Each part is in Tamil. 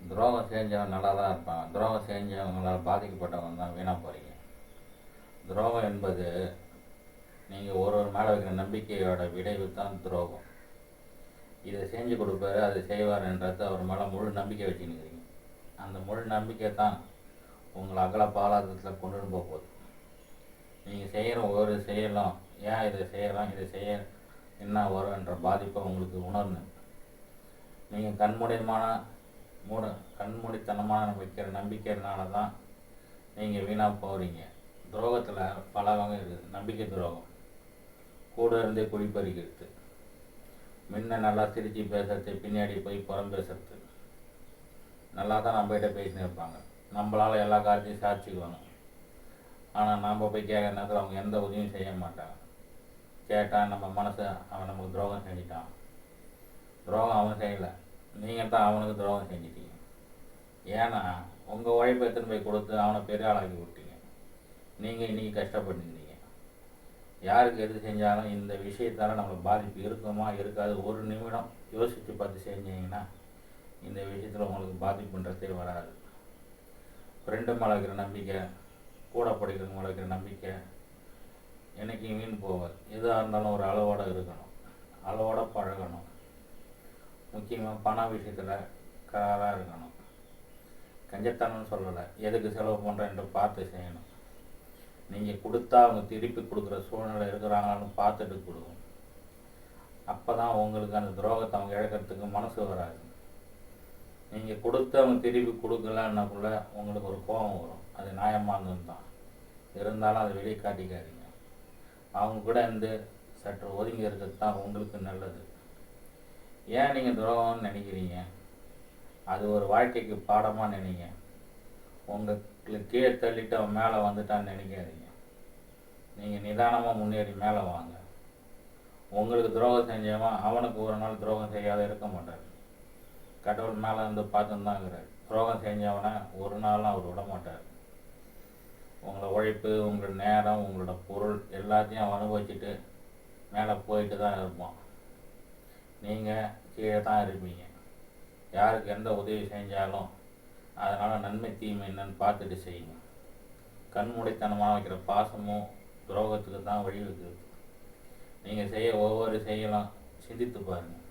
துரோகம் செஞ்சவன் நல்லா தான் இருப்பான். துரோகம் செஞ்சவங்களால் பாதிக்கப்பட்டவங்க தான் வீணாக போகிறீங்க. துரோகம் என்பது நீங்கள் ஒருவர் மேலே வைக்கிற நம்பிக்கையோட விளைவு தான் துரோகம். இதை செஞ்சு கொடுப்பாரு, அதை செய்வார்ன்றது அவர் மேலே முழு நம்பிக்கை வச்சுன்னுக்கிறீங்க. அந்த முழு நம்பிக்கை தான் உங்களை அகல பாலாதத்தில் கொண்டு போக போகுது. நீங்கள் செய்கிற ஒவ்வொரு செயலும் ஏன் இதை செய்கிறோம், இதை செய்ய என்ன வரும்ன்ற பாதிப்பை உங்களுக்கு உணரணும். நீங்கள் கண்மூடித்தனமான வைக்கிற நம்பிக்கைனால தான் நீங்கள் வீணாக போகிறீங்க. துரோகத்தில் பல வகை இருக்குது. நம்பிக்கை துரோகம், கூட இருந்தே குழிப்பறிக்கிறது, முன்ன நல்லா சிரித்து பேசுறது, பின்னாடி போய் புறம் பேசுறது. நல்லா தான் நம்மகிட்ட பேசினு இருப்பாங்க, நம்மளால் எல்லா காரியத்தையும் சாதிச்சுக்குவாங்க. ஆனால் நாம் போய் கேட்குற நேரத்தில் அவங்க எந்த உதவியும் செய்ய மாட்டாங்க. கேட்டால் நம்ம மனசை அவன் நமக்கு துரோகம் செஞ்சிட்டான். துரோகம் அவன் செய்யலை, நீங்கள் தான் அவனுக்கு துரோகம் செஞ்சிட்டீங்க. ஏன்னா உங்கள் உழைப்பை எடுத்துன்னு போய் கொடுத்து அவனை பெரிய ஆளாக்கி விட்டீங்க. நீங்கள் இன்றைக்கி கஷ்டப்பட்டுருந்தீங்க. யாருக்கு எது செஞ்சாலும் இந்த விஷயத்தால் நம்மளுக்கு பாதிப்பு இருக்குமா இருக்காது ஒரு நிமிடம் யோசித்து பார்த்து செஞ்சீங்கன்னா இந்த விஷயத்தில் உங்களுக்கு பாதிப்புன்றதே வராது. ஃப்ரெண்டு மேலே வைக்கிற நம்பிக்கை, கூட படிக்கிறவங்க மேலே வைக்கிற நம்பிக்கை என்னைக்கு வீண் போவார். எதாக இருந்தாலும் ஒரு அளவோடு இருக்கணும், அளவோடு பழகணும். முக்கியமாக பண விஷயத்தில் கராராக இருக்கணும். கஞ்சத்தனம்னு சொல்லலை, எதுக்கு செலவு பண்ணுறேன்ட்டு பார்த்து செய்யணும். நீங்கள் கொடுத்தா அவங்க திருப்பி கொடுக்குற சூழ்நிலை இருக்கிறாங்களான்னு பார்த்துட்டு கொடுக்கும். அப்போ தான் உங்களுக்கு அந்த துரோகத்தை அவங்க இழக்கிறதுக்கு மனசு வராது. நீங்கள் கொடுத்து அவங்க திருப்பி கொடுக்கலன்னாக்குள்ள உங்களுக்கு ஒரு கோபம் வரும். அது நியாயமானது தான், இருந்தாலும் அதை வெளியே காட்டிக்காதீங்க. அவங்க கூட இருந்து சற்று ஒதுங்கி இருக்கிறது தான் உங்களுக்கு நல்லது. ஏன் நீங்கள் துரோகம்னு நினைக்கிறீங்க? அது ஒரு வாழ்க்கைக்கு பாடமாக நினைங்க. உங்களுக்கு கீழே தள்ளிட்டு அவன் மேலே வந்துட்டான்னு நினைக்காதீங்க. நீங்கள் நிதானமாக முன்னேறி மேலே வாங்க. உங்களுக்கு துரோகம் செஞ்சவன் அவனுக்கு ஒரு நாள் துரோகம் செய்யாத இருக்க மாட்டார். கடவுள் மேலே இருந்து பார்த்துன்னு தான் இருக்கிறார். துரோகம் செஞ்சவனை ஒரு நாளும் அவர் விட மாட்டார். உங்களை உழைப்பு, உங்களோட நேரம், உங்களோட பொருள் எல்லாத்தையும் அனுபவிச்சுட்டு மேலே போயிட்டு தான் இருப்போம். நீங்கள் கீழே தான் இருப்பீங்க. யாருக்கு எந்த உதவி செஞ்சாலும் அதனால் நன்மை தீமை என்னன்னு பார்த்துட்டு செய்யுங்க. கண்மூடித்தனமாக வைக்கிற பாசமும் துரோகத்துக்கு தான் வழிவகுக்குது. நீங்கள் செய்ய ஒவ்வொரு செயலும் சிந்தித்து பாருங்கள்.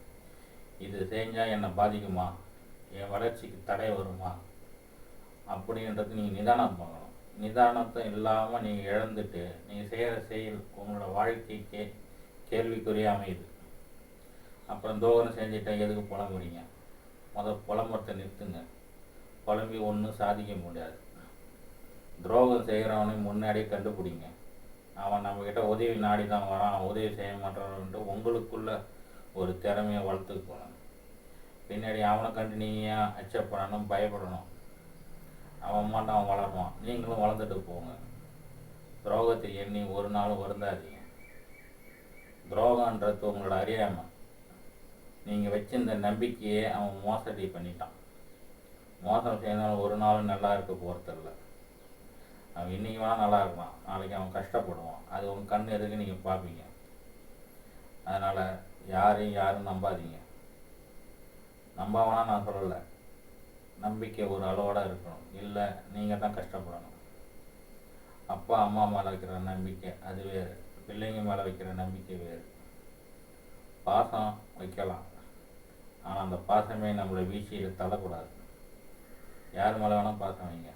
இது செஞ்சால் என்னை பாதிக்குமா, என் வளர்ச்சிக்கு தடை வருமா அப்படின்றது நீங்கள் நிதானம் பண்ணணும். நிதானத்தை இல்லாமல் நீங்கள் இழந்துட்டு நீங்கள் செய்கிற செயல் உங்களோட வாழ்க்கைக்கே கேள்விக்குறியாக அமையுது. அப்புறம் துரோகம் செஞ்சுட்டேன் எதுக்கு புலம்புறீங்க? புலம்புறத்தை நிறுத்துங்க. புலம்பி ஒன்றும் சாதிக்க முடியாது. துரோகம் செய்கிறவனை முன்னாடியே கண்டுபிடிங்க. அவன் நம்மக்கிட்ட உதவி நாடி தான் வரான், உதவி செய்ய மாட்டான்ட்டு உங்களுக்குள்ள ஒரு திறமையை வளர்த்துக்கணும். பின்னாடி அவனை கண்டு நீங்கள் அச்சப்படணும், பயப்படணும். அவன் மாட்டான், அவன் வளருவான், நீங்களும் வளர்ந்துட்டு போங்க. துரோகத்தை எண்ணி ஒரு நாளும் வருந்தாதீங்க. துரோகன்றது உங்களோட அறியாமை. நீங்கள் வச்சிருந்த நம்பிக்கையே அவன் மோசடி பண்ணிட்டான். மோசம் செய்தாலும் ஒரு நாளும் நல்லா இருக்க போகிறதில்ல. அவன் இன்றைக்கி வேணால் நல்லா இருக்கலாம், நாளைக்கு அவன் கஷ்டப்படுவான். அது உங்கள் கண் எதுக்கு நீங்கள் பார்ப்பீங்க. அதனால் யாரும் நம்பாதீங்க. நம்ப வேணால் நான் சொல்லலை, நம்பிக்கை ஒரு அளவோடு இருக்கணும். இல்லை நீங்கள் தான் கஷ்டப்படணும். அப்பா அம்மா மேலே வைக்கிற நம்பிக்கை அது வேறு, பிள்ளைங்க மேலே வைக்கிற நம்பிக்கை வேறு. பாசம் வைக்கலாம், ஆனால் அந்த பாசமே நம்மளை வீழ்ச்சியில் தள்ளக்கூடாது. யார் மேலே வேணால் பாசம் வைங்க,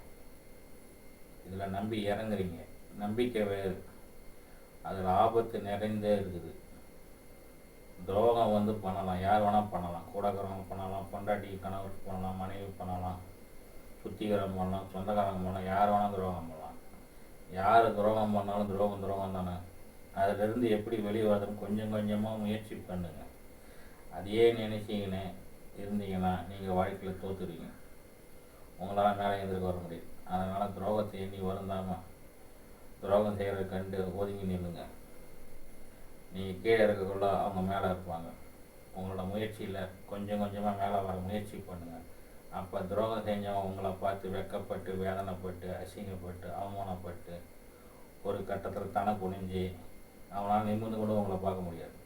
இதில் நம்பி இறங்குறீங்க. நம்பிக்கை வேறு, அதில் ஆபத்து நிறைந்தே இருக்குது. துரோகம் பண்ணலாம், யார் வேணால் பண்ணலாம். கூடக்கிறவங்க பண்ணலாம், பொண்டாட்டி கணவர் பண்ணலாம், மனைவி பண்ணலாம், சுத்திகரம் பண்ணலாம், சொந்தக்காரங்க பண்ணலாம், யார் வேணால் துரோகம் பண்ணலாம். யார் துரோகம் பண்ணாலும் துரோகம் தானே. அதிலிருந்து எப்படி வெளியே வருதுன்னு கொஞ்சம் கொஞ்சமாக முயற்சி பண்ணுங்க. அதையே நினைச்சிங்கன்னு இருந்தீங்கன்னா நீங்கள் வாழ்க்கையில் தோற்றுருவீங்க. உங்களால் மேலே எதிர்க்க வர முடியும். அதனால் துரோகத்தை எண்ணி வருந்தாமல் துரோகம் செய்கிறத கண்டு ஒதுங்கி நில்லுங்க. நீங்கள் கீழே இருக்கக்குள்ள அவங்க மேலே இருப்பாங்க. உங்களோட முயற்சியில் கொஞ்சம் கொஞ்சமாக மேலே வர முயற்சி பண்ணுங்கள். அப்போ துரோகம் செஞ்சவங்க உங்களை பார்த்து வெட்கப்பட்டு, வேதனைப்பட்டு, அசிங்கப்பட்டு, அவமானப்பட்டு ஒரு கட்டத்தில் தன குனிஞ்சு அவனால் நிமிர்ந்து கூட உங்களை பார்க்க முடியாது.